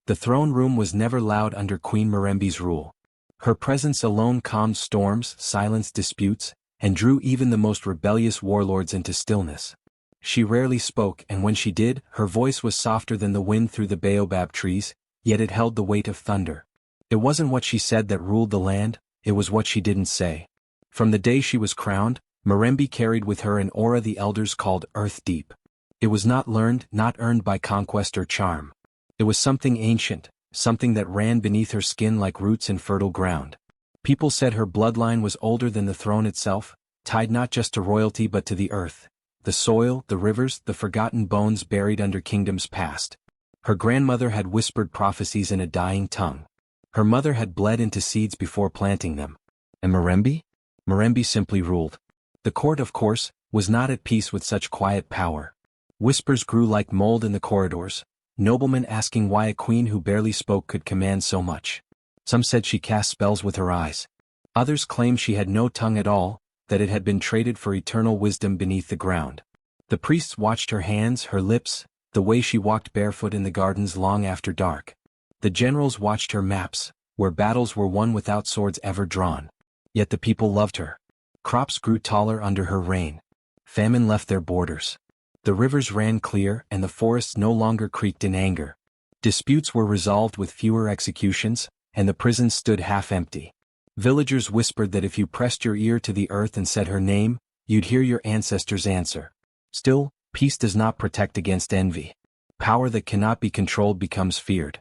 The throne room was never loud under Queen MMB's rule. Her presence alone calmed storms, silenced disputes, and drew even the most rebellious warlords into stillness. She rarely spoke, and when she did, her voice was softer than the wind through the baobab trees, yet it held the weight of thunder. It wasn't what she said that ruled the land, it was what she didn't say. From the day she was crowned, MMB carried with her an aura the elders called Earth Deep. It was not learned, not earned by conquest or charm. It was something ancient, something that ran beneath her skin like roots in fertile ground. People said her bloodline was older than the throne itself, tied not just to royalty but to the earth, the soil, the rivers, the forgotten bones buried under kingdoms past. Her grandmother had whispered prophecies in a dying tongue. Her mother had bled into seeds before planting them. And MMB? MMB simply ruled. The court, of course, was not at peace with such quiet power. Whispers grew like mold in the corridors, noblemen asking why a queen who barely spoke could command so much. Some said she cast spells with her eyes. Others claimed she had no tongue at all, that it had been traded for eternal wisdom beneath the ground. The priests watched her hands, her lips, the way she walked barefoot in the gardens long after dark. The generals watched her maps, where battles were won without swords ever drawn. Yet the people loved her. Crops grew taller under her reign. Famine left their borders. The rivers ran clear and the forests no longer creaked in anger. Disputes were resolved with fewer executions, and the prisons stood half empty. Villagers whispered that if you pressed your ear to the earth and said her name, you'd hear your ancestors answer. Still, peace does not protect against envy. Power that cannot be controlled becomes feared.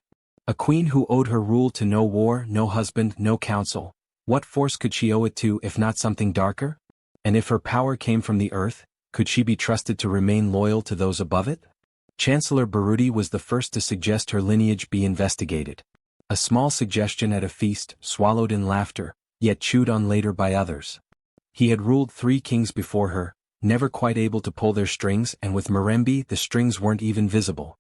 A queen who owed her rule to no war, no husband, no counsel, what force could she owe it to if not something darker? And if her power came from the earth, could she be trusted to remain loyal to those above it? Chancellor Baruti was the first to suggest her lineage be investigated. A small suggestion at a feast, swallowed in laughter, yet chewed on later by others. He had ruled 3 kings before her, never quite able to pull their strings, and with MMB the strings weren't even visible.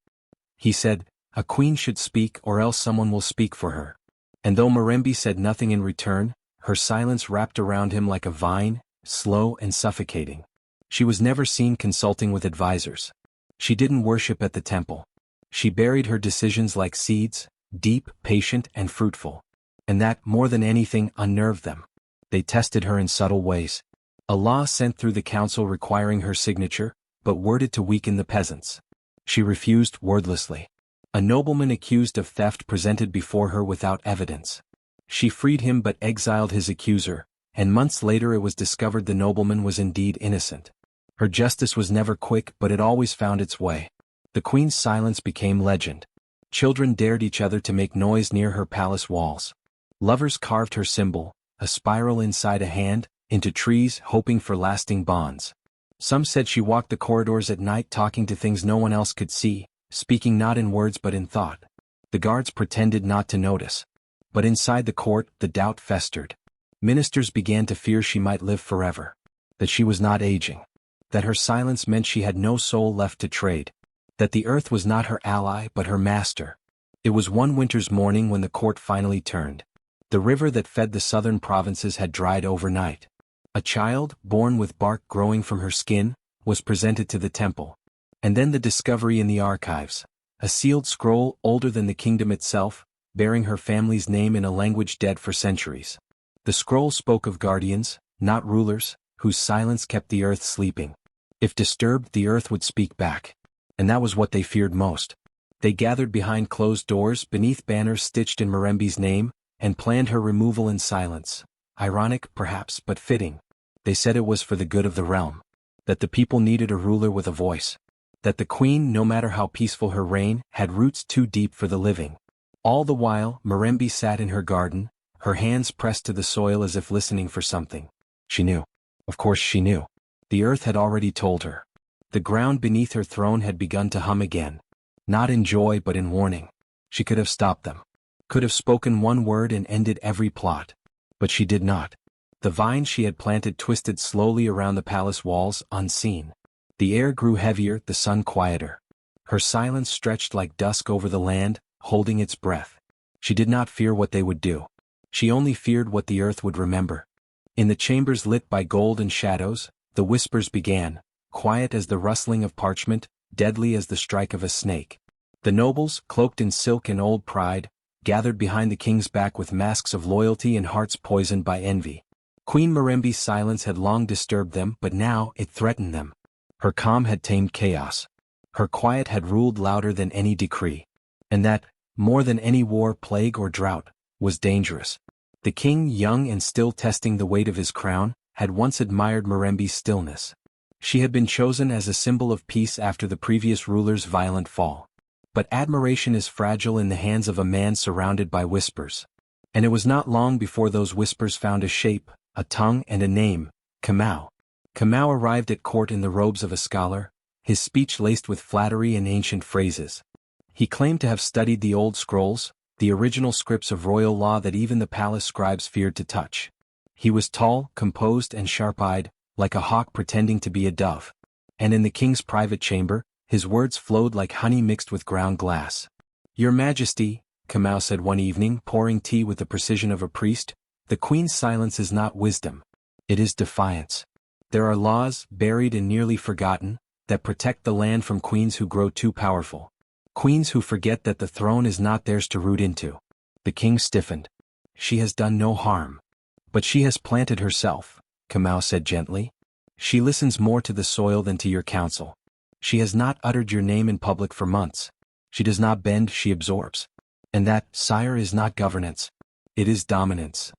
He said, a queen should speak or else someone will speak for her. And though MMB said nothing in return, her silence wrapped around him like a vine, slow and suffocating. She was never seen consulting with advisors. She didn't worship at the temple. She buried her decisions like seeds, deep, patient, and fruitful. And that, more than anything, unnerved them. They tested her in subtle ways. A law sent through the council requiring her signature, but worded to weaken the peasants. She refused wordlessly. A nobleman accused of theft presented before her without evidence. She freed him but exiled his accuser, and months later it was discovered the nobleman was indeed innocent. Her justice was never quick, but it always found its way. The queen's silence became legend. Children dared each other to make noise near her palace walls. Lovers carved her symbol, a spiral inside a hand, into trees, hoping for lasting bonds. Some said she walked the corridors at night talking to things no one else could see, speaking not in words but in thought. The guards pretended not to notice. But inside the court, the doubt festered. Ministers began to fear she might live forever. That she was not aging. That her silence meant she had no soul left to trade. That the earth was not her ally but her master. It was one winter's morning when the court finally turned. The river that fed the southern provinces had dried overnight. A child, born with bark growing from her skin, was presented to the temple. And then the discovery in the archives. A sealed scroll older than the kingdom itself, bearing her family's name in a language dead for centuries. The scroll spoke of guardians, not rulers, whose silence kept the earth sleeping. If disturbed, the earth would speak back. And that was what they feared most. They gathered behind closed doors, beneath banners stitched in MMB's name, and planned her removal in silence. Ironic, perhaps, but fitting. They said it was for the good of the realm. That the people needed a ruler with a voice. That the queen, no matter how peaceful her reign, had roots too deep for the living. All the while, MMB sat in her garden, her hands pressed to the soil as if listening for something. She knew. Of course she knew. The earth had already told her. The ground beneath her throne had begun to hum again. Not in joy but in warning. She could have stopped them. Could have spoken one word and ended every plot. But she did not. The vines she had planted twisted slowly around the palace walls, unseen. The air grew heavier, the sun quieter. Her silence stretched like dusk over the land, holding its breath. She did not fear what they would do. She only feared what the earth would remember. In the chambers lit by gold and shadows, the whispers began, quiet as the rustling of parchment, deadly as the strike of a snake. The nobles, cloaked in silk and old pride, gathered behind the king's back with masks of loyalty and hearts poisoned by envy. Queen MMB's silence had long disturbed them, but now it threatened them. Her calm had tamed chaos. Her quiet had ruled louder than any decree. And that, more than any war, plague or drought, was dangerous. The king, young and still testing the weight of his crown, had once admired MMB's stillness. She had been chosen as a symbol of peace after the previous ruler's violent fall. But admiration is fragile in the hands of a man surrounded by whispers. And it was not long before those whispers found a shape, a tongue and a name: Kamau. Kamau arrived at court in the robes of a scholar, his speech laced with flattery and ancient phrases. He claimed to have studied the old scrolls, the original scripts of royal law that even the palace scribes feared to touch. He was tall, composed and sharp-eyed, like a hawk pretending to be a dove. And in the king's private chamber, his words flowed like honey mixed with ground glass. "Your Majesty," Kamau said one evening, pouring tea with the precision of a priest, "the queen's silence is not wisdom. It is defiance. There are laws, buried and nearly forgotten, that protect the land from queens who grow too powerful. Queens who forget that the throne is not theirs to root into." The king stiffened. "She has done no harm. But she has planted herself," Kamau said gently. "She listens more to the soil than to your counsel. She has not uttered your name in public for months. She does not bend, she absorbs. And that, sire, is not governance. It is dominance."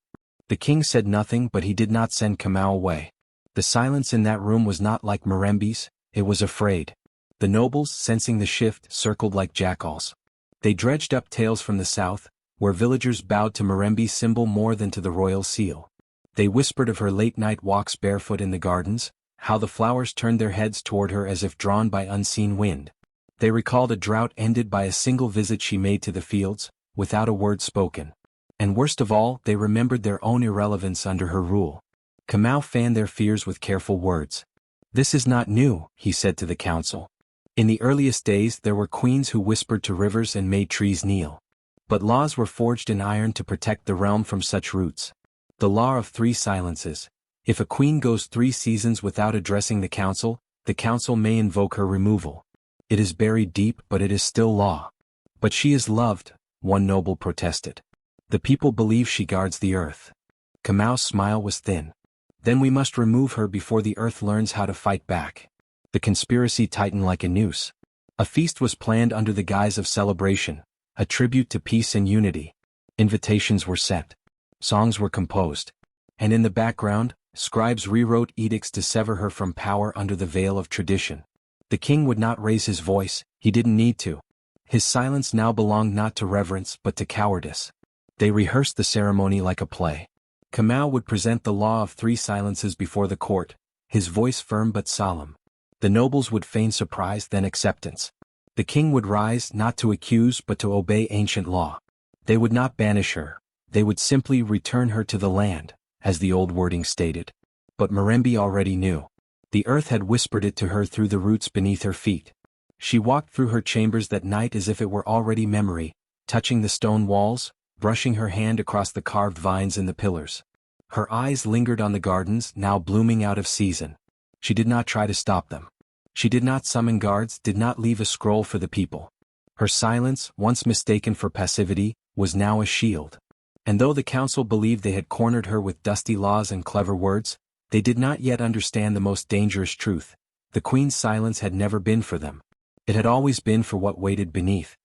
The king said nothing, but he did not send Kamau away. The silence in that room was not like MMB's, it was afraid. The nobles, sensing the shift, circled like jackals. They dredged up tales from the south, where villagers bowed to MMB's symbol more than to the royal seal. They whispered of her late-night walks barefoot in the gardens, how the flowers turned their heads toward her as if drawn by unseen wind. They recalled a drought ended by a single visit she made to the fields, without a word spoken. And worst of all, they remembered their own irrelevance under her rule. Kamau fanned their fears with careful words. "This is not new," he said to the council. "In the earliest days there were queens who whispered to rivers and made trees kneel. But laws were forged in iron to protect the realm from such roots. The law of 3 silences. If a queen goes 3 seasons without addressing the council may invoke her removal. It is buried deep, but it is still law." "But she is loved," one noble protested. "The people believe she guards the earth." Kamau's smile was thin. "Then we must remove her before the earth learns how to fight back." The conspiracy tightened like a noose. A feast was planned under the guise of celebration, a tribute to peace and unity. Invitations were sent. Songs were composed. And in the background, scribes rewrote edicts to sever her from power under the veil of tradition. The king would not raise his voice, he didn't need to. His silence now belonged not to reverence but to cowardice. They rehearsed the ceremony like a play. Kamau would present the law of 3 silences before the court, his voice firm but solemn. The nobles would feign surprise, then acceptance. The king would rise not to accuse but to obey ancient law. They would not banish her, they would simply return her to the land, as the old wording stated. But MMB already knew. The earth had whispered it to her through the roots beneath her feet. She walked through her chambers that night as if it were already memory, touching the stone walls, brushing her hand across the carved vines in the pillars. Her eyes lingered on the gardens, now blooming out of season. She did not try to stop them. She did not summon guards, did not leave a scroll for the people. Her silence, once mistaken for passivity, was now a shield. And though the council believed they had cornered her with dusty laws and clever words, they did not yet understand the most dangerous truth. The queen's silence had never been for them. It had always been for what waited beneath.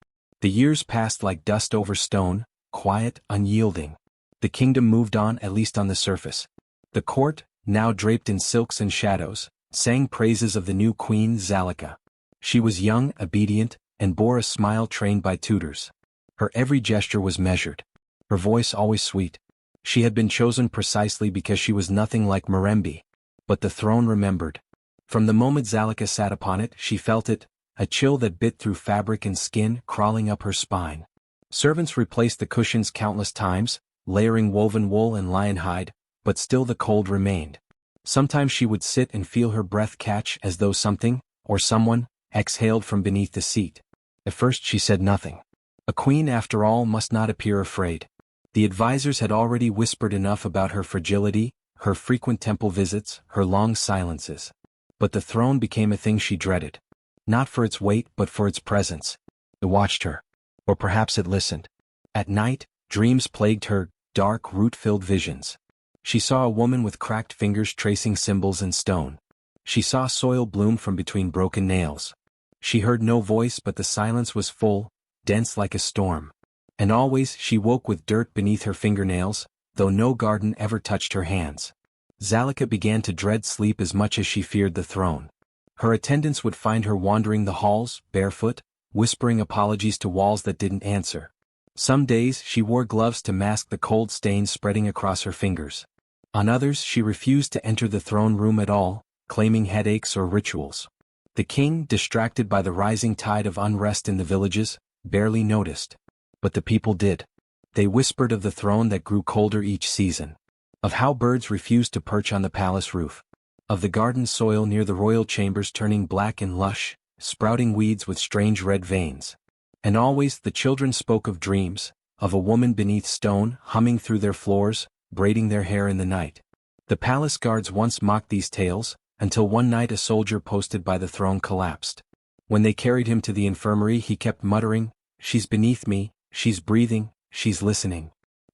The years passed like dust over stone, quiet, unyielding. The kingdom moved on, at least on the surface. The court, now draped in silks and shadows, sang praises of the new Queen Zelica. She was young, obedient, and bore a smile trained by tutors. Her every gesture was measured. Her voice always sweet. She had been chosen precisely because she was nothing like MMB. But the throne remembered. From the moment Zelica sat upon it, she felt it, a chill that bit through fabric and skin, crawling up her spine. Servants replaced the cushions countless times, layering woven wool and lion hide, but still the cold remained. Sometimes she would sit and feel her breath catch as though something, or someone, exhaled from beneath the seat. At first she said nothing. A queen, after all, must not appear afraid. The advisors had already whispered enough about her fragility, her frequent temple visits, her long silences. But the throne became a thing she dreaded. Not for its weight but for its presence. It watched her. Or perhaps it listened. At night, dreams plagued her, dark, root-filled visions. She saw a woman with cracked fingers tracing symbols in stone. She saw soil bloom from between broken nails. She heard no voice, but the silence was full, dense like a storm. And always she woke with dirt beneath her fingernails, though no garden ever touched her hands. Zelica began to dread sleep as much as she feared the throne. Her attendants would find her wandering the halls, barefoot, whispering apologies to walls that didn't answer. Some days she wore gloves to mask the cold stains spreading across her fingers. On others she refused to enter the throne room at all, claiming headaches or rituals. The king, distracted by the rising tide of unrest in the villages, barely noticed. But the people did. They whispered of the throne that grew colder each season. Of how birds refused to perch on the palace roof. Of the garden soil near the royal chambers turning black and lush, sprouting weeds with strange red veins. And always the children spoke of dreams, of a woman beneath stone, humming through their floors, braiding their hair in the night. The palace guards once mocked these tales, until one night a soldier posted by the throne collapsed. When they carried him to the infirmary he kept muttering, "She's beneath me, she's breathing, she's listening."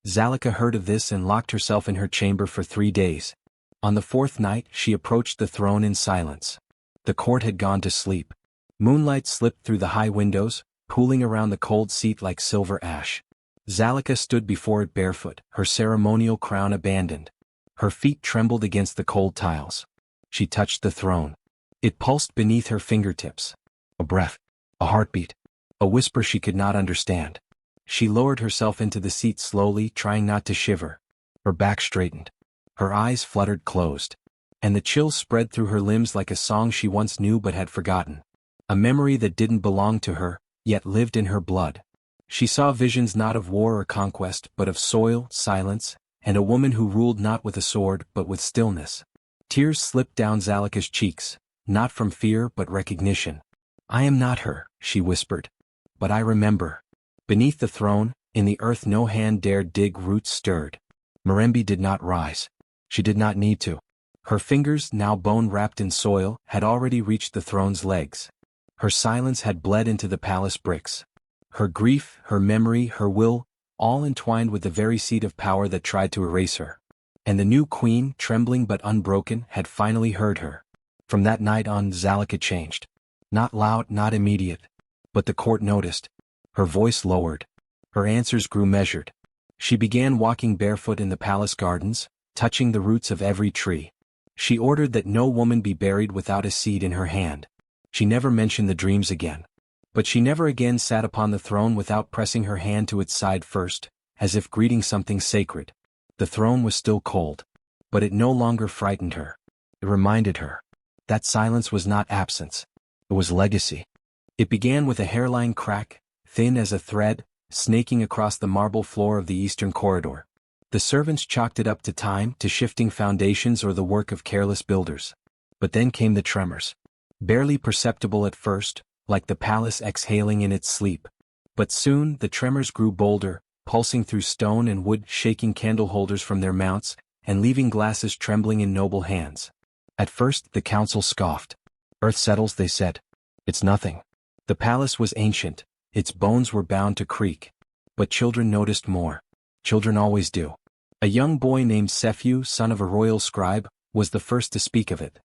Zelica heard of this and locked herself in her chamber for 3 days. On the 4th night she approached the throne in silence. The court had gone to sleep. Moonlight slipped through the high windows, pooling around the cold seat like silver ash. Zelica stood before it barefoot, her ceremonial crown abandoned. Her feet trembled against the cold tiles. She touched the throne. It pulsed beneath her fingertips. A breath. A heartbeat. A whisper she could not understand. She lowered herself into the seat slowly, trying not to shiver. Her back straightened. Her eyes fluttered closed. And the chills spread through her limbs like a song she once knew but had forgotten. A memory that didn't belong to her, yet lived in her blood. She saw visions not of war or conquest, but of soil, silence, and a woman who ruled not with a sword but with stillness. Tears slipped down Zelica's cheeks, not from fear but recognition. "I am not her," she whispered. "But I remember." Beneath the throne, in the earth no hand dared dig, roots stirred. MMB did not rise. She did not need to. Her fingers, now bone-wrapped in soil, had already reached the throne's legs. Her silence had bled into the palace bricks. Her grief, her memory, her will, all entwined with the very seed of power that tried to erase her. And the new queen, trembling but unbroken, had finally heard her. From that night on, Zelica changed. Not loud, not immediate. But the court noticed. Her voice lowered. Her answers grew measured. She began walking barefoot in the palace gardens, touching the roots of every tree. She ordered that no woman be buried without a seed in her hand. She never mentioned the dreams again. But she never again sat upon the throne without pressing her hand to its side first, as if greeting something sacred. The throne was still cold. But it no longer frightened her. It reminded her. That silence was not absence. It was legacy. It began with a hairline crack, thin as a thread, snaking across the marble floor of the eastern corridor. The servants chalked it up to time, to shifting foundations or the work of careless builders. But then came the tremors. Barely perceptible at first, like the palace exhaling in its sleep. But soon the tremors grew bolder, pulsing through stone and wood, shaking candle holders from their mounts, and leaving glasses trembling in noble hands. At first the council scoffed. "Earth settles," they said. "It's nothing." The palace was ancient, its bones were bound to creak. But children noticed more. Children always do. A young boy named Sephiu, son of a royal scribe, was the first to speak of it.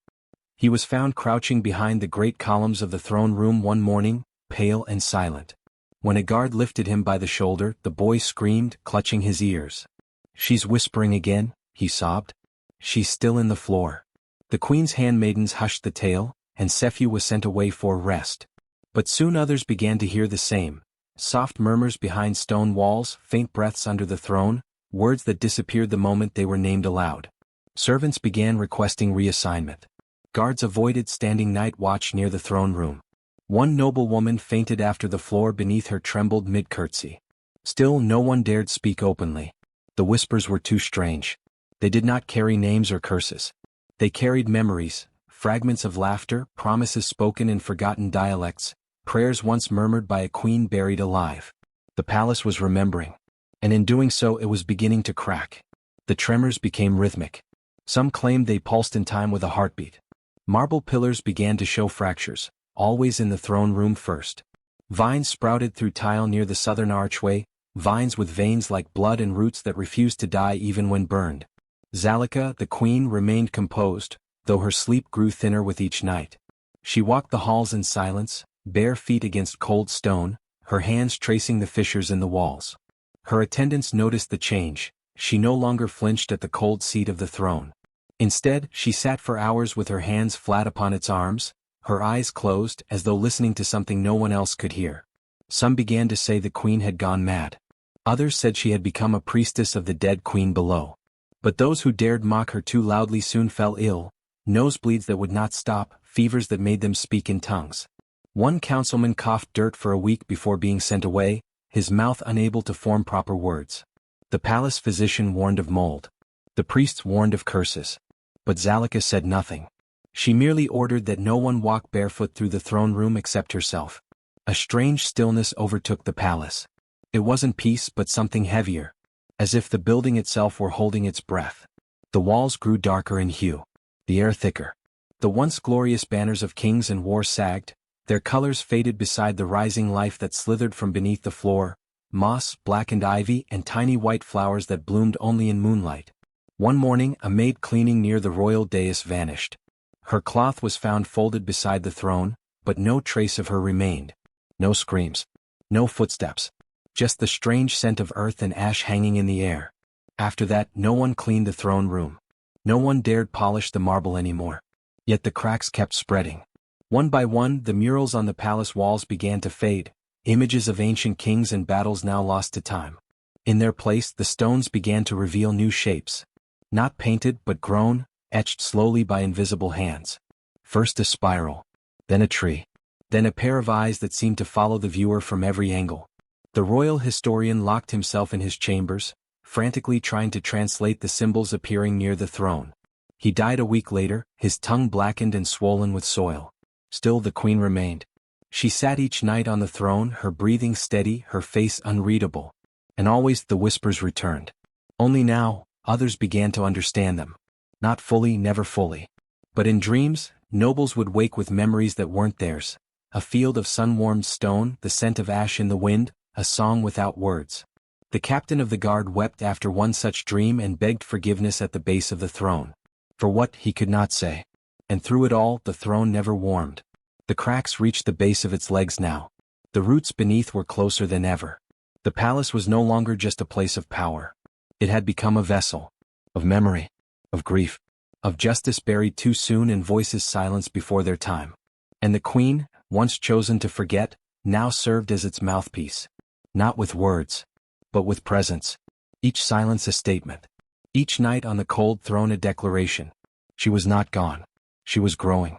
He was found crouching behind the great columns of the throne room one morning, pale and silent. When a guard lifted him by the shoulder, the boy screamed, clutching his ears. "She's whispering again," he sobbed. "She's still in the floor." The queen's handmaidens hushed the tale, and Sephiu was sent away for rest. But soon others began to hear the same. Soft murmurs behind stone walls, faint breaths under the throne, words that disappeared the moment they were named aloud. Servants began requesting reassignment. Guards avoided standing night watch near the throne room. One noble woman fainted after the floor beneath her trembled mid-curtsy. Still no one dared speak openly. The whispers were too strange. They did not carry names or curses. They carried memories, fragments of laughter, promises spoken in forgotten dialects, prayers once murmured by a queen buried alive. The palace was remembering. And in doing so it was beginning to crack. The tremors became rhythmic. Some claimed they pulsed in time with a heartbeat. Marble pillars began to show fractures, always in the throne room first. Vines sprouted through tile near the southern archway, vines with veins like blood and roots that refused to die even when burned. Zelica, the queen, remained composed, though her sleep grew thinner with each night. She walked the halls in silence, bare feet against cold stone, her hands tracing the fissures in the walls. Her attendants noticed the change. She no longer flinched at the cold seat of the throne. Instead, she sat for hours with her hands flat upon its arms, her eyes closed as though listening to something no one else could hear. Some began to say the queen had gone mad. Others said she had become a priestess of the dead queen below. But those who dared mock her too loudly soon fell ill, nosebleeds that would not stop, fevers that made them speak in tongues. One councilman coughed dirt for a week before being sent away, his mouth unable to form proper words. The palace physician warned of mold. The priests warned of curses. But Zelica said nothing. She merely ordered that no one walk barefoot through the throne room except herself. A strange stillness overtook the palace. It wasn't peace but something heavier, as if the building itself were holding its breath. The walls grew darker in hue, the air thicker. The once glorious banners of kings and war sagged, their colors faded beside the rising life that slithered from beneath the floor, moss, blackened ivy, and tiny white flowers that bloomed only in moonlight. One morning, a maid cleaning near the royal dais vanished. Her cloth was found folded beside the throne, but no trace of her remained. No screams. No footsteps. Just the strange scent of earth and ash hanging in the air. After that, no one cleaned the throne room. No one dared polish the marble anymore. Yet the cracks kept spreading. One by one, the murals on the palace walls began to fade, images of ancient kings and battles now lost to time. In their place, the stones began to reveal new shapes. Not painted but grown, etched slowly by invisible hands. First a spiral, then a tree, then a pair of eyes that seemed to follow the viewer from every angle. The royal historian locked himself in his chambers, frantically trying to translate the symbols appearing near the throne. He died a week later, his tongue blackened and swollen with soil. Still the queen remained. She sat each night on the throne, her breathing steady, her face unreadable. And always the whispers returned. Only now, others began to understand them. Not fully, never fully. But in dreams, nobles would wake with memories that weren't theirs. A field of sun-warmed stone, the scent of ash in the wind, a song without words. The captain of the guard wept after one such dream and begged forgiveness at the base of the throne. For what, he could not say. And through it all, the throne never warmed. The cracks reached the base of its legs now. The roots beneath were closer than ever. The palace was no longer just a place of power. It had become a vessel. Of memory. Of grief. Of justice buried too soon and voices silenced before their time. And the queen, once chosen to forget, now served as its mouthpiece. Not with words, but with presence. Each silence a statement. Each night on the cold throne a declaration. She was not gone. She was growing.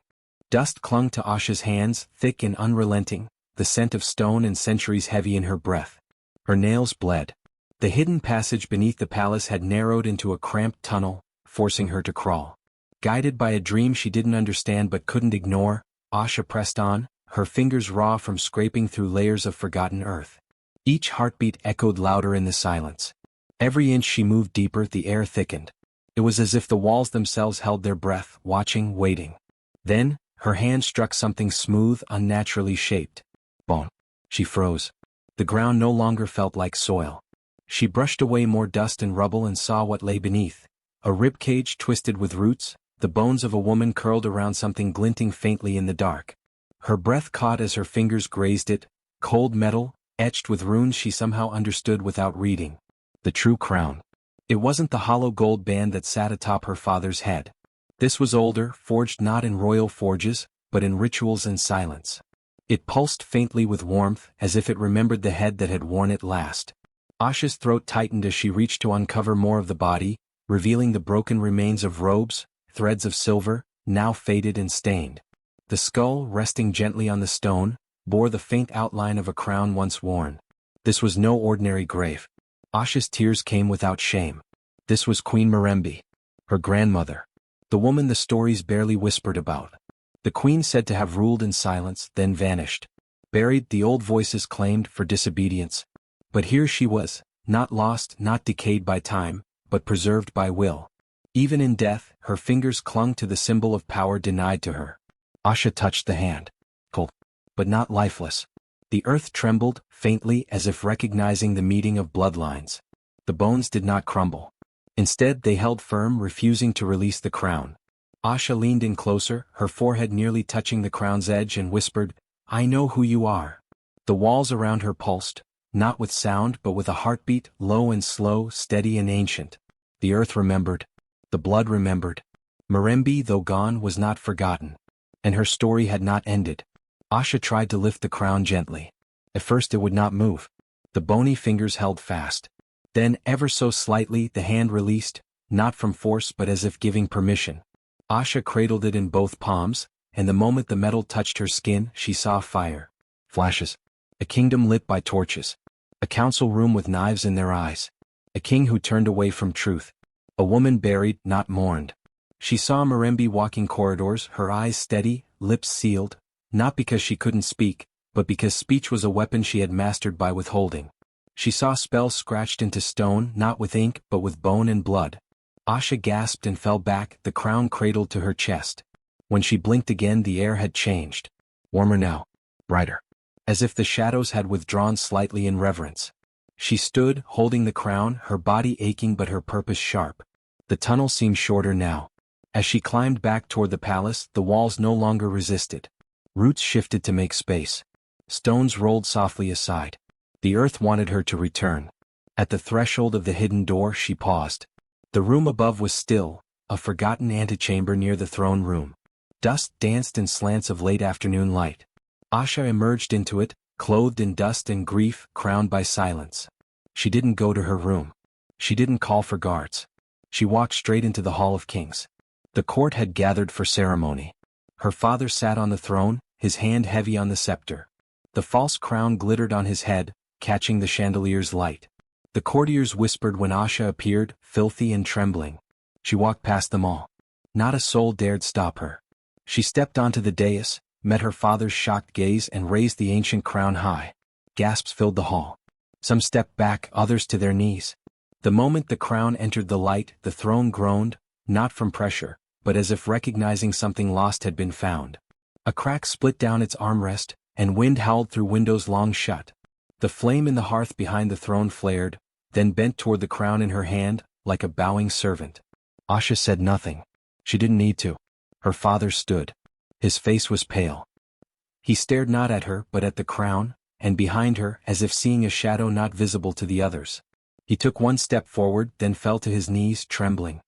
Dust clung to Asha's hands, thick and unrelenting, the scent of stone and centuries heavy in her breath. Her nails bled. The hidden passage beneath the palace had narrowed into a cramped tunnel, forcing her to crawl. Guided by a dream she didn't understand but couldn't ignore, Asha pressed on, her fingers raw from scraping through layers of forgotten earth. Each heartbeat echoed louder in the silence. Every inch she moved deeper, the air thickened. It was as if the walls themselves held their breath, watching, waiting. Then, her hand struck something smooth, unnaturally shaped. Bone. She froze. The ground no longer felt like soil. She brushed away more dust and rubble and saw what lay beneath. A ribcage twisted with roots, the bones of a woman curled around something glinting faintly in the dark. Her breath caught as her fingers grazed it, cold metal, etched with runes she somehow understood without reading. The true crown. It wasn't the hollow gold band that sat atop her father's head. This was older, forged not in royal forges, but in rituals and silence. It pulsed faintly with warmth, as if it remembered the head that had worn it last. Asha's throat tightened as she reached to uncover more of the body, revealing the broken remains of robes, threads of silver, now faded and stained. The skull, resting gently on the stone, bore the faint outline of a crown once worn. This was no ordinary grave. Asha's tears came without shame. This was Queen MMB. Her grandmother. The woman the stories barely whispered about. The queen said to have ruled in silence, then vanished. Buried, the old voices claimed, for disobedience. But here she was, not lost, not decayed by time, but preserved by will. Even in death, her fingers clung to the symbol of power denied to her. Asha touched the hand. Cold. But not lifeless. The earth trembled, faintly as if recognizing the meeting of bloodlines. The bones did not crumble. Instead they held firm, refusing to release the crown. Asha leaned in closer, her forehead nearly touching the crown's edge, and whispered, "I know who you are." The walls around her pulsed, not with sound but with a heartbeat, low and slow, steady and ancient. The earth remembered. The blood remembered. MMB, though gone, was not forgotten. And her story had not ended. Asha tried to lift the crown gently. At first it would not move. The bony fingers held fast. Then, ever so slightly, the hand released, not from force but as if giving permission. Asha cradled it in both palms, and the moment the metal touched her skin, she saw fire. Flashes. A kingdom lit by torches. A council room with knives in their eyes. A king who turned away from truth. A woman buried, not mourned. She saw MMB walking corridors, her eyes steady, lips sealed, not because she couldn't speak, but because speech was a weapon she had mastered by withholding. She saw spells scratched into stone, not with ink, but with bone and blood. Asha gasped and fell back, the crown cradled to her chest. When she blinked again, the air had changed. Warmer now. Brighter. As if the shadows had withdrawn slightly in reverence. She stood, holding the crown, her body aching but her purpose sharp. The tunnel seemed shorter now. As she climbed back toward the palace, the walls no longer resisted. Roots shifted to make space. Stones rolled softly aside. The earth wanted her to return. At the threshold of the hidden door she paused. The room above was still, a forgotten antechamber near the throne room. Dust danced in slants of late afternoon light. Asha emerged into it, clothed in dust and grief, crowned by silence. She didn't go to her room. She didn't call for guards. She walked straight into the Hall of Kings. The court had gathered for ceremony. Her father sat on the throne, his hand heavy on the scepter. The false crown glittered on his head, catching the chandelier's light. The courtiers whispered when Asha appeared, filthy and trembling. She walked past them all. Not a soul dared stop her. She stepped onto the dais, met her father's shocked gaze and raised the ancient crown high. Gasps filled the hall. Some stepped back, others to their knees. The moment the crown entered the light, the throne groaned, not from pressure, but as if recognizing something lost had been found. A crack split down its armrest, and wind howled through windows long shut. The flame in the hearth behind the throne flared, then bent toward the crown in her hand, like a bowing servant. Asha said nothing. She didn't need to. Her father stood. His face was pale. He stared not at her but at the crown, and behind her, as if seeing a shadow not visible to the others. He took one step forward, then fell to his knees, trembling.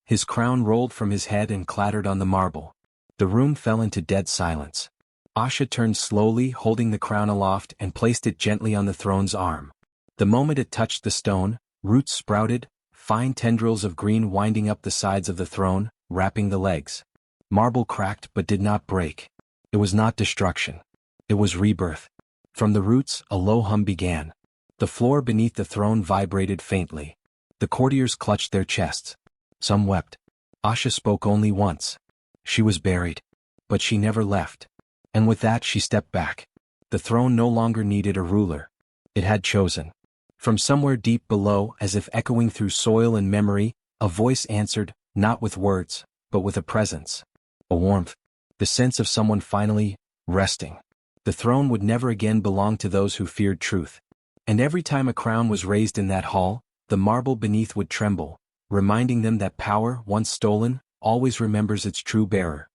His crown rolled from his head and clattered on the marble. The room fell into dead silence. Asha turned slowly, holding the crown aloft, and placed it gently on the throne's arm. The moment it touched the stone, roots sprouted, fine tendrils of green winding up the sides of the throne, wrapping the legs. Marble cracked but did not break. It was not destruction. It was rebirth. From the roots, a low hum began. The floor beneath the throne vibrated faintly. The courtiers clutched their chests. Some wept. Asha spoke only once. She was buried. But she never left. And with that she stepped back. The throne no longer needed a ruler. It had chosen. From somewhere deep below, as if echoing through soil and memory, a voice answered, not with words, but with a presence. A warmth. The sense of someone finally resting. The throne would never again belong to those who feared truth. And every time a crown was raised in that hall, the marble beneath would tremble, reminding them that power, once stolen, always remembers its true bearer.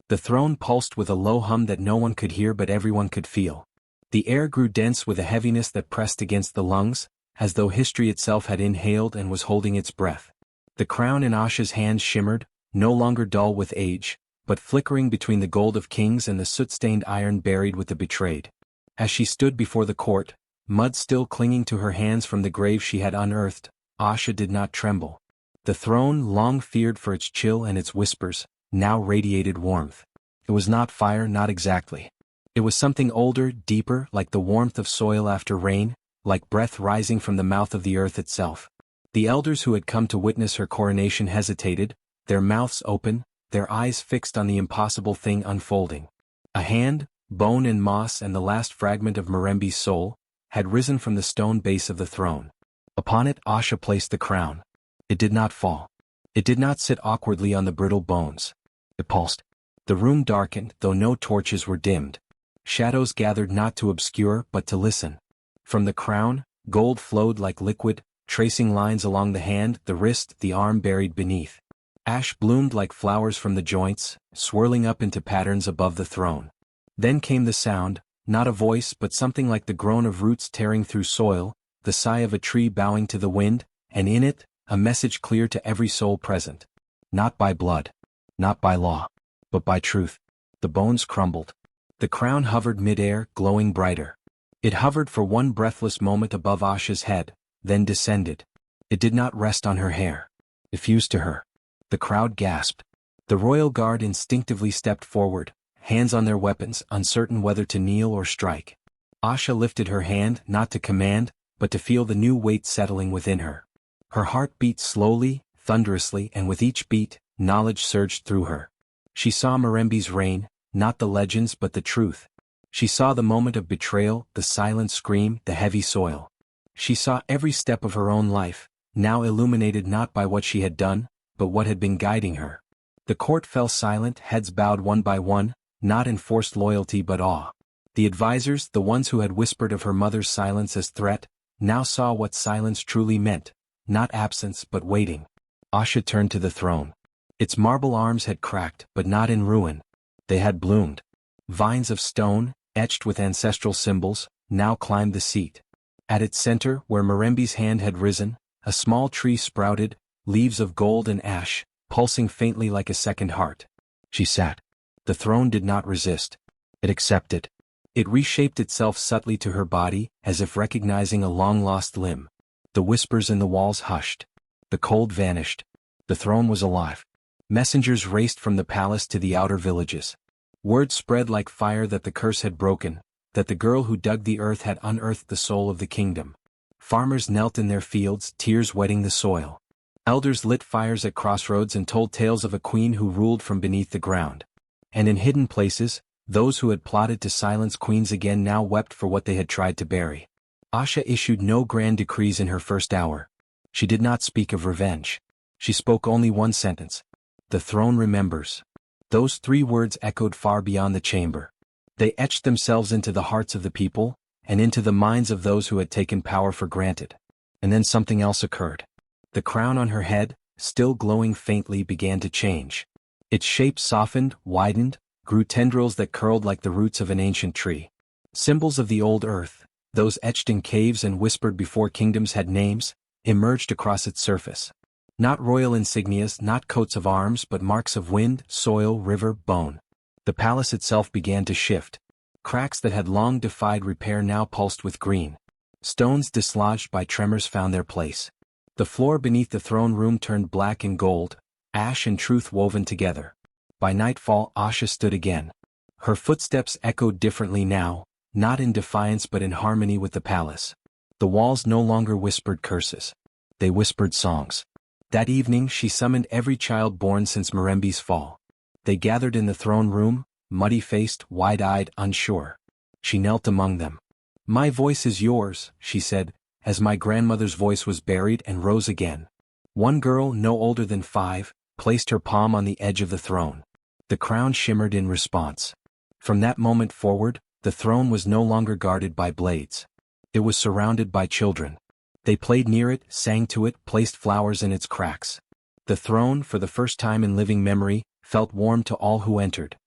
The throne pulsed with a low hum that no one could hear but everyone could feel. The air grew dense with a heaviness that pressed against the lungs, as though history itself had inhaled and was holding its breath. The crown in Asha's hands shimmered, no longer dull with age, but flickering between the gold of kings and the soot-stained iron buried with the betrayed. As she stood before the court, mud still clinging to her hands from the grave she had unearthed, Asha did not tremble. The throne, long feared for its chill and its whispers, now radiated warmth. It was not fire, not exactly. It was something older, deeper, like the warmth of soil after rain, like breath rising from the mouth of the earth itself. The elders who had come to witness her coronation hesitated, their mouths open, their eyes fixed on the impossible thing unfolding. A hand, bone and moss and the last fragment of MMB's soul, had risen from the stone base of the throne. Upon it Asha placed the crown. It did not fall. It did not sit awkwardly on the brittle bones. It pulsed. The room darkened, though no torches were dimmed. Shadows gathered not to obscure but to listen. From the crown, gold flowed like liquid, tracing lines along the hand, the wrist, the arm buried beneath. Ash bloomed like flowers from the joints, swirling up into patterns above the throne. Then came the sound, not a voice but something like the groan of roots tearing through soil, the sigh of a tree bowing to the wind, and in it, a message clear to every soul present. Not by blood, not by law, but by truth. The bones crumbled. The crown hovered mid-air, glowing brighter. It hovered for one breathless moment above Asha's head, then descended. It did not rest on her hair. It fused to her. The crowd gasped. The royal guard instinctively stepped forward, hands on their weapons, uncertain whether to kneel or strike. Asha lifted her hand not to command, but to feel the new weight settling within her. Her heart beat slowly, thunderously, and with each beat, knowledge surged through her. She saw Mirembe's reign, not the legends but the truth. She saw the moment of betrayal, the silent scream, the heavy soil. She saw every step of her own life, now illuminated not by what she had done, but what had been guiding her. The court fell silent, heads bowed one by one, not in forced loyalty but awe. The advisors, the ones who had whispered of her mother's silence as threat, now saw what silence truly meant, not absence but waiting. Asha turned to the throne. Its marble arms had cracked, but not in ruin. They had bloomed. Vines of stone, etched with ancestral symbols, now climbed the seat. At its center, where Mirembe's hand had risen, a small tree sprouted, leaves of gold and ash, pulsing faintly like a second heart. She sat. The throne did not resist. It accepted. It reshaped itself subtly to her body, as if recognizing a long-lost limb. The whispers in the walls hushed. The cold vanished. The throne was alive. Messengers raced from the palace to the outer villages. Word spread like fire that the curse had broken, that the girl who dug the earth had unearthed the soul of the kingdom. Farmers knelt in their fields, tears wetting the soil. Elders lit fires at crossroads and told tales of a queen who ruled from beneath the ground. And in hidden places, those who had plotted to silence queens again now wept for what they had tried to bury. Asha issued no grand decrees in her first hour. She did not speak of revenge. She spoke only one sentence. The throne remembers. Those 3 words echoed far beyond the chamber. They etched themselves into the hearts of the people, and into the minds of those who had taken power for granted. And then something else occurred. The crown on her head, still glowing faintly, began to change. Its shape softened, widened, grew tendrils that curled like the roots of an ancient tree. Symbols of the old earth, those etched in caves and whispered before kingdoms had names, emerged across its surface. Not royal insignias, not coats of arms, but marks of wind, soil, river, bone. The palace itself began to shift. Cracks that had long defied repair now pulsed with green. Stones dislodged by tremors found their place. The floor beneath the throne room turned black and gold, ash and truth woven together. By nightfall, Asha stood again. Her footsteps echoed differently now, not in defiance but in harmony with the palace. The walls no longer whispered curses. They whispered songs. That evening she summoned every child born since Mirembe's fall. They gathered in the throne room, muddy-faced, wide-eyed, unsure. She knelt among them. "My voice is yours," she said, as my grandmother's voice was buried and rose again. One girl, no older than 5, placed her palm on the edge of the throne. The crown shimmered in response. From that moment forward, the throne was no longer guarded by blades. It was surrounded by children. They played near it, sang to it, placed flowers in its cracks. The throne, for the first time in living memory, felt warm to all who entered.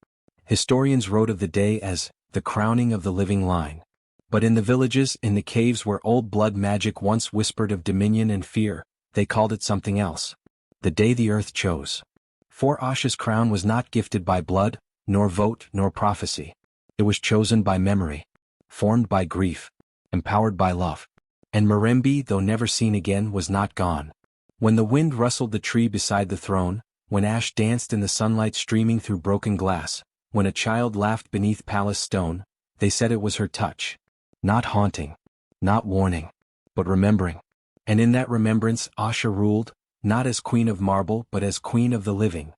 Historians wrote of the day as the crowning of the living line. But in the villages, in the caves where old blood magic once whispered of dominion and fear, they called it something else. The day the earth chose. For Asha's crown was not gifted by blood, nor vote, nor prophecy. It was chosen by memory, formed by grief, empowered by love. And Mirembe, though never seen again, was not gone. When the wind rustled the tree beside the throne, when ash danced in the sunlight streaming through broken glass, when a child laughed beneath palace stone, they said it was her touch. Not haunting, not warning, but remembering. And in that remembrance Asha ruled, not as queen of marble but as queen of the living.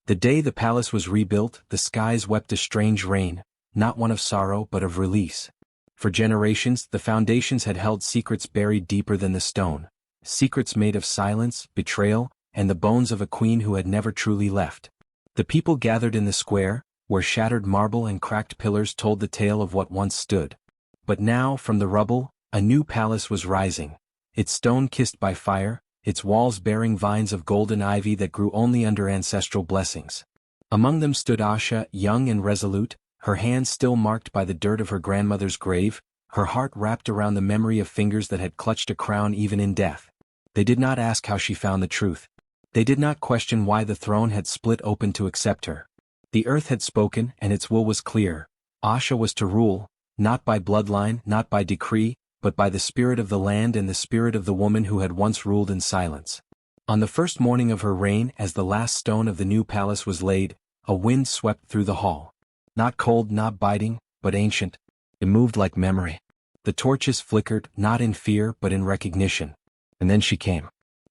The day the palace was rebuilt, the skies wept a strange rain, not one of sorrow but of release. For generations the foundations had held secrets buried deeper than the stone, secrets made of silence, betrayal, and the bones of a queen who had never truly left. The people gathered in the square, where shattered marble and cracked pillars told the tale of what once stood. But now, from the rubble, a new palace was rising, its stone kissed by fire, its walls bearing vines of golden ivy that grew only under ancestral blessings. Among them stood Asha, young and resolute, her hands still marked by the dirt of her grandmother's grave, her heart wrapped around the memory of fingers that had clutched a crown even in death. They did not ask how she found the truth. They did not question why the throne had split open to accept her. The earth had spoken, and its will was clear. Asha was to rule, not by bloodline, not by decree, but by the spirit of the land and the spirit of the woman who had once ruled in silence. On the first morning of her reign, as the last stone of the new palace was laid, a wind swept through the hall. Not cold, not biting, but ancient. It moved like memory. The torches flickered, not in fear but in recognition. And then she came.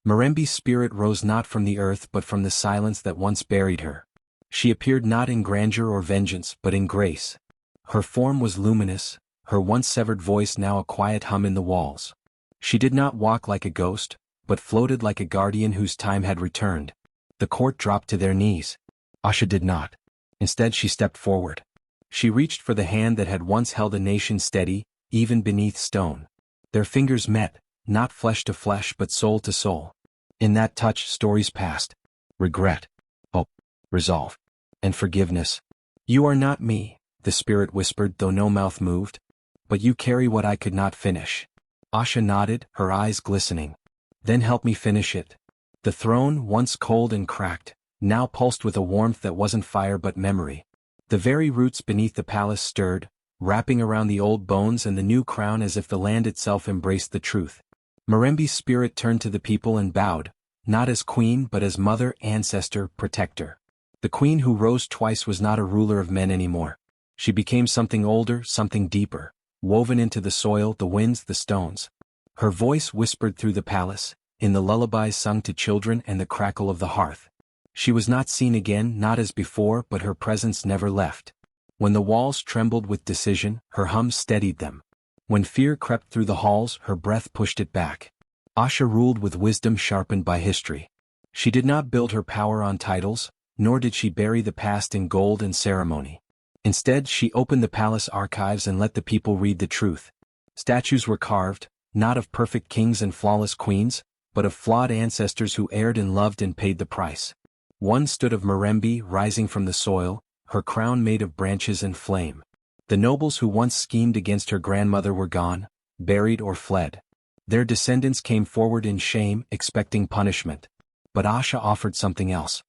MMB's spirit rose not from the earth but from the silence that once buried her. She appeared not in grandeur or vengeance but in grace. Her form was luminous, her once severed voice now a quiet hum in the walls. She did not walk like a ghost, but floated like a guardian whose time had returned. The court dropped to their knees. Asha did not. Instead she stepped forward. She reached for the hand that had once held a nation steady, even beneath stone. Their fingers met, not flesh to flesh but soul to soul. In that touch stories passed. Regret, hope, resolve, and forgiveness. "You are not me," the spirit whispered though no mouth moved. "But you carry what I could not finish." Asha nodded, her eyes glistening. "Then help me finish it." The throne, once cold and cracked, now pulsed with a warmth that wasn't fire but memory. The very roots beneath the palace stirred, wrapping around the old bones and the new crown as if the land itself embraced the truth. MMB's spirit turned to the people and bowed, not as queen but as mother, ancestor, protector. The queen who rose twice was not a ruler of men anymore. She became something older, something deeper, woven into the soil, the winds, the stones. Her voice whispered through the palace, in the lullabies sung to children and the crackle of the hearth. She was not seen again, not as before, but her presence never left. When the walls trembled with decision, her hum steadied them. When fear crept through the halls, her breath pushed it back. Asha ruled with wisdom sharpened by history. She did not build her power on titles, nor did she bury the past in gold and ceremony. Instead, she opened the palace archives and let the people read the truth. Statues were carved, not of perfect kings and flawless queens, but of flawed ancestors who erred and loved and paid the price. One stood of MMB rising from the soil, her crown made of branches and flame. The nobles who once schemed against her grandmother were gone, buried or fled. Their descendants came forward in shame, expecting punishment. But Asha offered something else.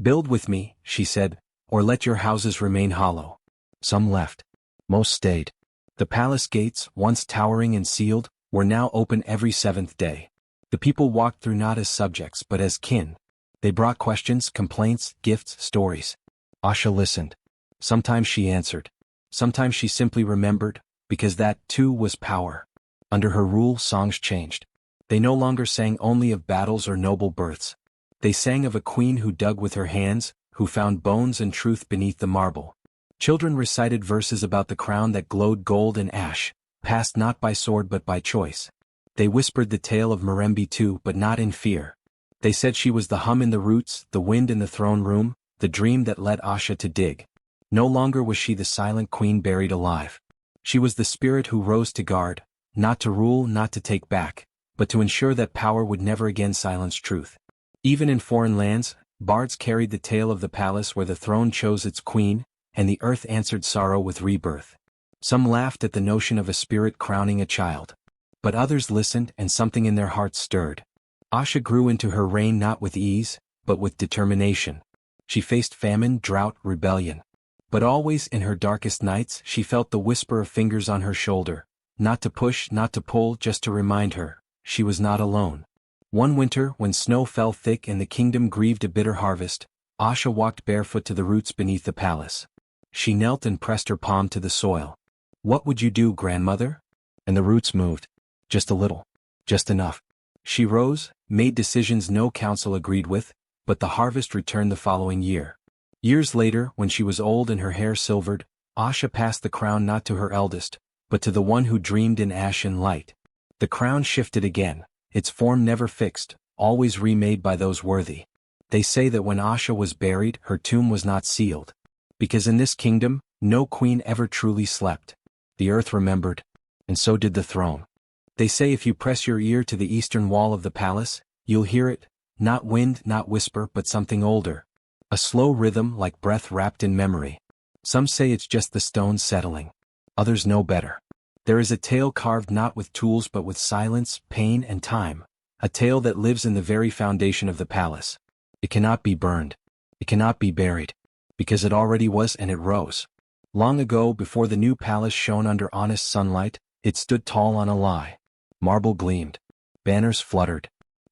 "Build with me," she said, "or let your houses remain hollow." Some left. Most stayed. The palace gates, once towering and sealed, were now open every seventh day. The people walked through not as subjects but as kin. They brought questions, complaints, gifts, stories. Asha listened. Sometimes she answered. Sometimes she simply remembered, because that, too, was power. Under her rule, songs changed. They no longer sang only of battles or noble births. They sang of a queen who dug with her hands, who found bones and truth beneath the marble. Children recited verses about the crown that glowed gold and ash, passed not by sword but by choice. They whispered the tale of MMB too, but not in fear. They said she was the hum in the roots, the wind in the throne room, the dream that led Asha to dig. No longer was she the silent queen buried alive. She was the spirit who rose to guard, not to rule, not to take back, but to ensure that power would never again silence truth. Even in foreign lands, bards carried the tale of the palace where the throne chose its queen, and the earth answered sorrow with rebirth. Some laughed at the notion of a spirit crowning a child. But others listened and something in their hearts stirred. Asha grew into her reign not with ease, but with determination. She faced famine, drought, rebellion. But always in her darkest nights she felt the whisper of fingers on her shoulder, not to push, not to pull, just to remind her, she was not alone. One winter, when snow fell thick and the kingdom grieved a bitter harvest, Asha walked barefoot to the roots beneath the palace. She knelt and pressed her palm to the soil. "What would you do, grandmother?" And the roots moved. Just a little. Just enough. She rose, made decisions no council agreed with, but the harvest returned the following year. Years later, when she was old and her hair silvered, Asha passed the crown not to her eldest, but to the one who dreamed in ash and light. The crown shifted again, its form never fixed, always remade by those worthy. They say that when Asha was buried, her tomb was not sealed. Because in this kingdom, no queen ever truly slept. The earth remembered, and so did the throne. They say if you press your ear to the eastern wall of the palace, you'll hear it, not wind, not whisper, but something older. A slow rhythm like breath wrapped in memory. Some say it's just the stones settling. Others know better. There is a tale carved not with tools but with silence, pain, and time. A tale that lives in the very foundation of the palace. It cannot be burned. It cannot be buried. Because it already was and it rose. Long ago, before the new palace shone under honest sunlight, it stood tall on a lie. Marble gleamed. Banners fluttered.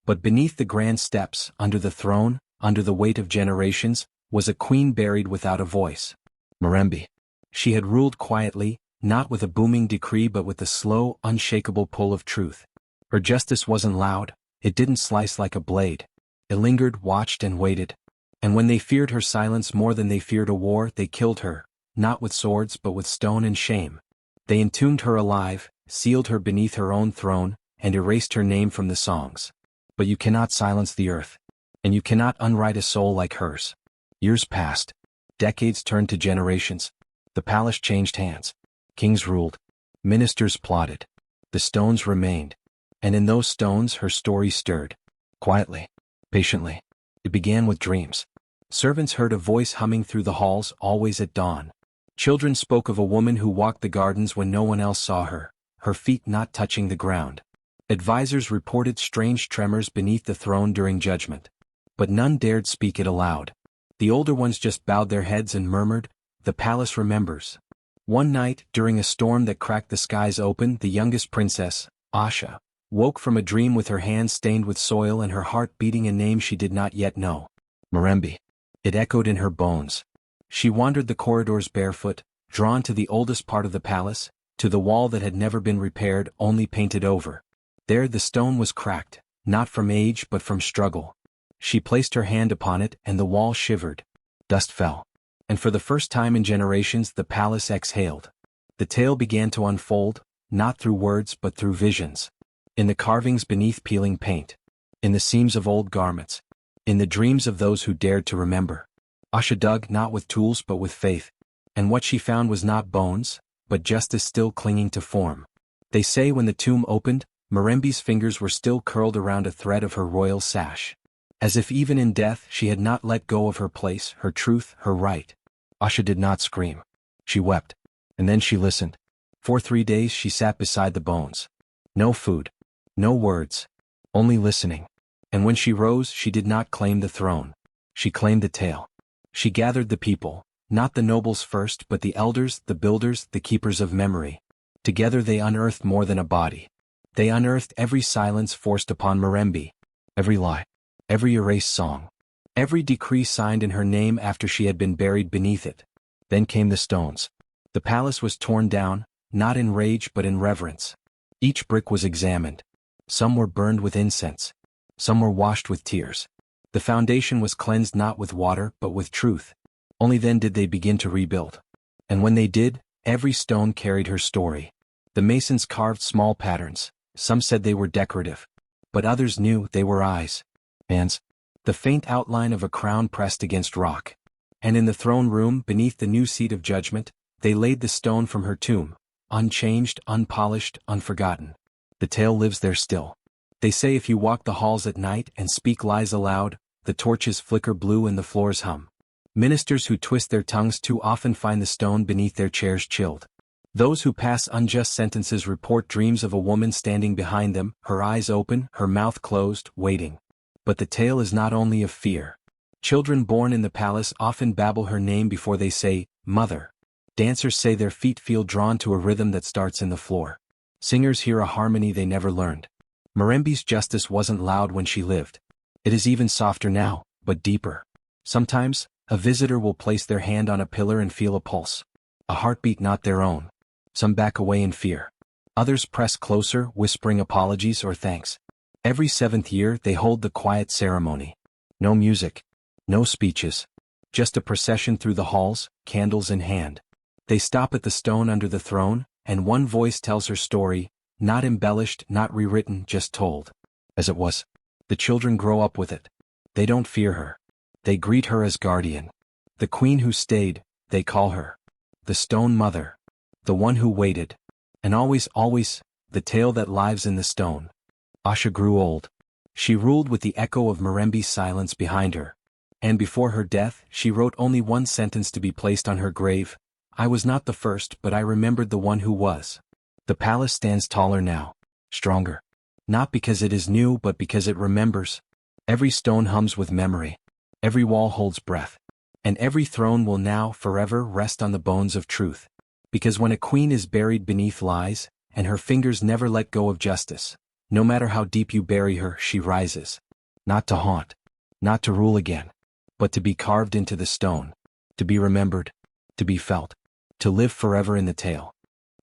But beneath the grand steps, under the throne, under the weight of generations, was a queen buried without a voice. MMB. She had ruled quietly, not with a booming decree but with the slow, unshakable pull of truth. Her justice wasn't loud, it didn't slice like a blade. It lingered, watched, and waited. And when they feared her silence more than they feared a war, they killed her, not with swords but with stone and shame. They entombed her alive, sealed her beneath her own throne, and erased her name from the songs. But you cannot silence the earth. And you cannot unwrite a soul like hers. Years passed. Decades turned to generations. The palace changed hands. Kings ruled. Ministers plotted. The stones remained. And in those stones her story stirred. Quietly. Patiently. It began with dreams. Servants heard a voice humming through the halls, always at dawn. Children spoke of a woman who walked the gardens when no one else saw her, her feet not touching the ground. Advisors reported strange tremors beneath the throne during judgment. But none dared speak it aloud. The older ones just bowed their heads and murmured, "The palace remembers." One night, during a storm that cracked the skies open, the youngest princess, Asha, woke from a dream with her hands stained with soil and her heart beating a name she did not yet know. MMB. It echoed in her bones. She wandered the corridors barefoot, drawn to the oldest part of the palace, to the wall that had never been repaired, only painted over. There the stone was cracked, not from age but from struggle. She placed her hand upon it and the wall shivered. Dust fell. And for the first time in generations the palace exhaled. The tale began to unfold, not through words but through visions. In the carvings beneath peeling paint. In the seams of old garments. In the dreams of those who dared to remember. Asha dug not with tools but with faith. And what she found was not bones, but justice still clinging to form. They say when the tomb opened, MMB's fingers were still curled around a thread of her royal sash. As if even in death she had not let go of her place, her truth, her right. Asha did not scream. She wept. And then she listened. For 3 days she sat beside the bones. No food. No words. Only listening. And when she rose she did not claim the throne. She claimed the tale. She gathered the people, not the nobles first but the elders, the builders, the keepers of memory. Together they unearthed more than a body. They unearthed every silence forced upon MMB. Every lie. Every erased song. Every decree signed in her name after she had been buried beneath it. Then came the stones. The palace was torn down, not in rage but in reverence. Each brick was examined. Some were burned with incense. Some were washed with tears. The foundation was cleansed not with water but with truth. Only then did they begin to rebuild. And when they did, every stone carried her story. The masons carved small patterns. Some said they were decorative. But others knew they were eyes. Hands. The faint outline of a crown pressed against rock. And in the throne room, beneath the new seat of judgment, they laid the stone from her tomb, unchanged, unpolished, unforgotten. The tale lives there still. They say if you walk the halls at night and speak lies aloud, the torches flicker blue and the floors hum. Ministers who twist their tongues too often find the stone beneath their chairs chilled. Those who pass unjust sentences report dreams of a woman standing behind them, her eyes open, her mouth closed, waiting. But the tale is not only of fear. Children born in the palace often babble her name before they say, "Mother." Dancers say their feet feel drawn to a rhythm that starts in the floor. Singers hear a harmony they never learned. MMB's justice wasn't loud when she lived. It is even softer now, but deeper. Sometimes, a visitor will place their hand on a pillar and feel a pulse. A heartbeat not their own. Some back away in fear. Others press closer, whispering apologies or thanks. Every 7th year they hold the quiet ceremony. No music. No speeches. Just a procession through the halls, candles in hand. They stop at the stone under the throne, and one voice tells her story, not embellished, not rewritten, just told. As it was. The children grow up with it. They don't fear her. They greet her as guardian. The queen who stayed, They call her the Stone Mother, the one who waited, and always, the tale that lives in the stone. Asha grew old. She ruled with the echo of Mirembe's silence behind her. And before her death, she wrote only one sentence to be placed on her grave: I was not the first, but I remembered the one who was. The palace stands taller now, stronger. Not because it is new, but because it remembers. Every stone hums with memory. Every wall holds breath. And every throne will now, forever, rest on the bones of truth. Because when a queen is buried beneath lies, and her fingers never let go of justice, no matter how deep you bury her, she rises. Not to haunt. Not to rule again. But to be carved into the stone. To be remembered. To be felt. To live forever in the tale.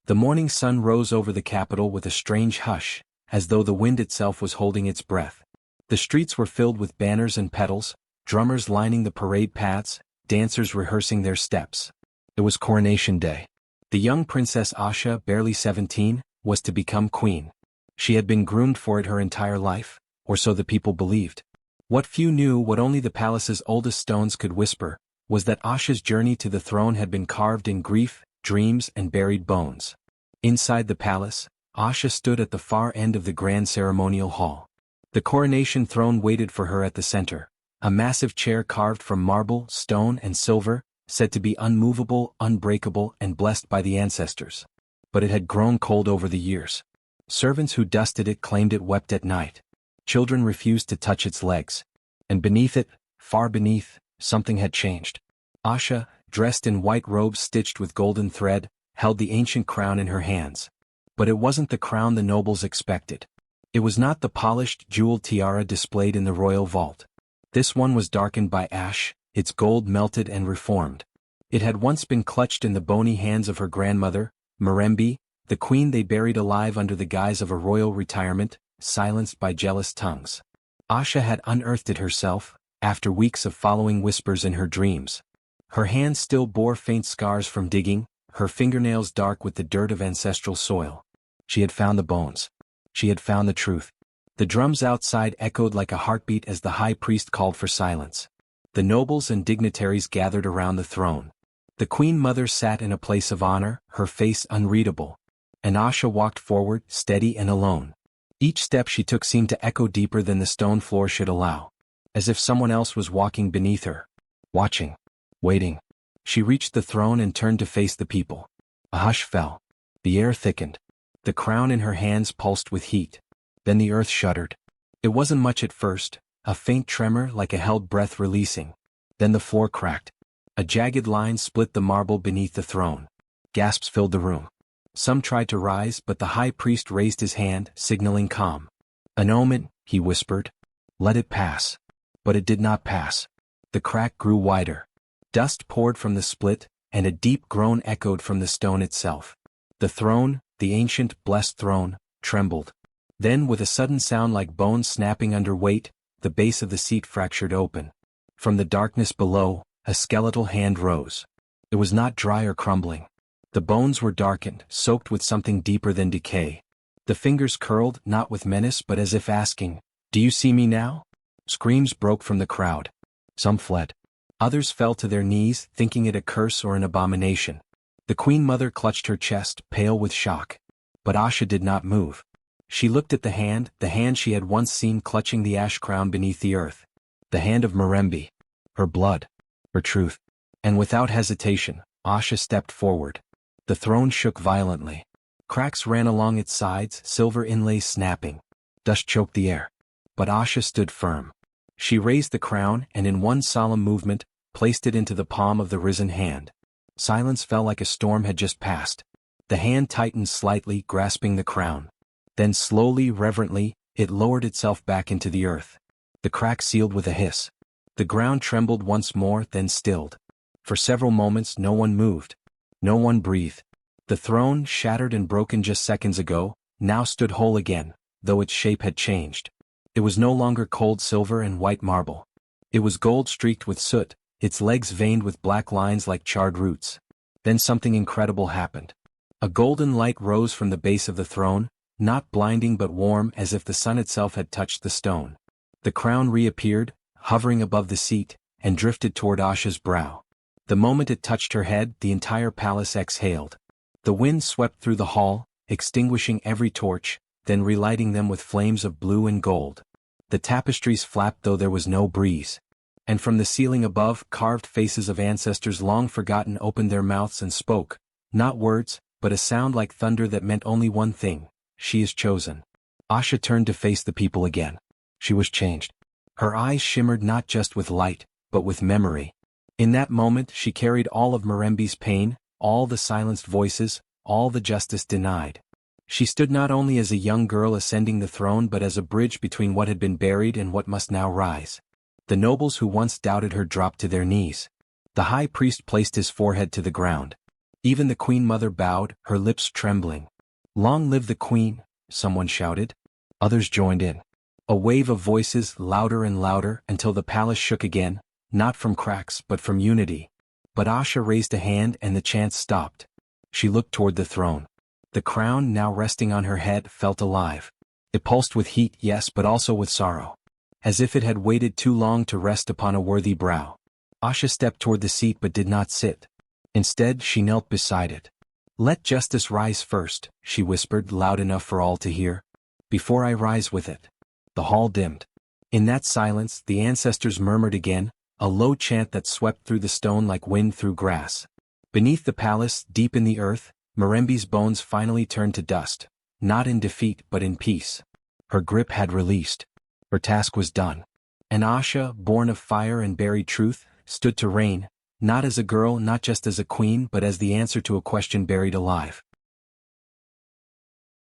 The morning sun rose over the capital with a strange hush, as though the wind itself was holding its breath. The streets were filled with banners and petals, drummers lining the parade paths, dancers rehearsing their steps. It was coronation day. The young Princess Asha, barely 17, was to become queen. She had been groomed for it her entire life, or so the people believed. What few knew, what only the palace's oldest stones could whisper, was that Asha's journey to the throne had been carved in grief, dreams, and buried bones. Inside the palace, Asha stood at the far end of the grand ceremonial hall. The coronation throne waited for her at the center, a massive chair carved from marble, stone, and silver, said to be unmovable, unbreakable, and blessed by the ancestors. But it had grown cold over the years. Servants who dusted it claimed it wept at night. Children refused to touch its legs. And beneath it, far beneath, something had changed. Asha, dressed in white robes stitched with golden thread, held the ancient crown in her hands. But it wasn't the crown the nobles expected. It was not the polished, jeweled tiara displayed in the royal vault. This one was darkened by ash, its gold melted and reformed. It had once been clutched in the bony hands of her grandmother, MMB, the queen they buried alive under the guise of a royal retirement, silenced by jealous tongues. Asha had unearthed it herself, after weeks of following whispers in her dreams. Her hands still bore faint scars from digging, her fingernails dark with the dirt of ancestral soil. She had found the bones. She had found the truth. The drums outside echoed like a heartbeat as the high priest called for silence. The nobles and dignitaries gathered around the throne. The Queen Mother sat in a place of honor, her face unreadable. And Asha walked forward, steady and alone. Each step she took seemed to echo deeper than the stone floor should allow. As if someone else was walking beneath her. Watching. Waiting. She reached the throne and turned to face the people. A hush fell. The air thickened. The crown in her hands pulsed with heat. Then the earth shuddered. It wasn't much at first, a faint tremor like a held breath releasing. Then the floor cracked. A jagged line split the marble beneath the throne. Gasps filled the room. Some tried to rise, but the high priest raised his hand, signaling calm. An omen, he whispered. Let it pass. But it did not pass. The crack grew wider. Dust poured from the split, and a deep groan echoed from the stone itself. The throne, the ancient, blessed throne, trembled. Then, with a sudden sound like bones snapping under weight, the base of the seat fractured open. From the darkness below, a skeletal hand rose. It was not dry or crumbling. The bones were darkened, soaked with something deeper than decay. The fingers curled, not with menace but as if asking, "Do you see me now?" Screams broke from the crowd. Some fled. Others fell to their knees, thinking it a curse or an abomination. The Queen Mother clutched her chest, pale with shock. But Asha did not move. She looked at the hand she had once seen clutching the ash crown beneath the earth. The hand of Mirembe. Her blood. Her truth. And without hesitation, Asha stepped forward. The throne shook violently. Cracks ran along its sides, silver inlays snapping. Dust choked the air. But Asha stood firm. She raised the crown and in one solemn movement, placed it into the palm of the risen hand. Silence fell like a storm had just passed. The hand tightened slightly, grasping the crown. Then slowly, reverently, it lowered itself back into the earth. The crack sealed with a hiss. The ground trembled once more, then stilled. For several moments no one moved. No one breathed. The throne, shattered and broken just seconds ago, now stood whole again, though its shape had changed. It was no longer cold silver and white marble. It was gold streaked with soot, its legs veined with black lines like charred roots. Then something incredible happened. A golden light rose from the base of the throne, not blinding but warm as if the sun itself had touched the stone. The crown reappeared, hovering above the seat, and drifted toward Asha's brow. The moment it touched her head, the entire palace exhaled. The wind swept through the hall, extinguishing every torch, then relighting them with flames of blue and gold. The tapestries flapped though there was no breeze. And from the ceiling above, carved faces of ancestors long forgotten opened their mouths and spoke, not words, but a sound like thunder that meant only one thing: she is chosen. Asha turned to face the people again. She was changed. Her eyes shimmered not just with light, but with memory. In that moment she carried all of MMB's pain, all the silenced voices, all the justice denied. She stood not only as a young girl ascending the throne but as a bridge between what had been buried and what must now rise. The nobles who once doubted her dropped to their knees. The high priest placed his forehead to the ground. Even the queen mother bowed, her lips trembling. "Long live the queen," someone shouted. Others joined in. A wave of voices, louder and louder, until the palace shook again, not from cracks but from unity. But Asha raised a hand and the chant stopped. She looked toward the throne. The crown now resting on her head felt alive. It pulsed with heat, yes, but also with sorrow. As if it had waited too long to rest upon a worthy brow. Asha stepped toward the seat but did not sit. Instead, she knelt beside it. "Let justice rise first," she whispered, loud enough for all to hear. "Before I rise with it." The hall dimmed. In that silence, the ancestors murmured again, a low chant that swept through the stone like wind through grass. Beneath the palace, deep in the earth, MMB's bones finally turned to dust, not in defeat but in peace. Her grip had released. Her task was done. And Asha, born of fire and buried truth, stood to reign, not as a girl, not just as a queen, but as the answer to a question buried alive.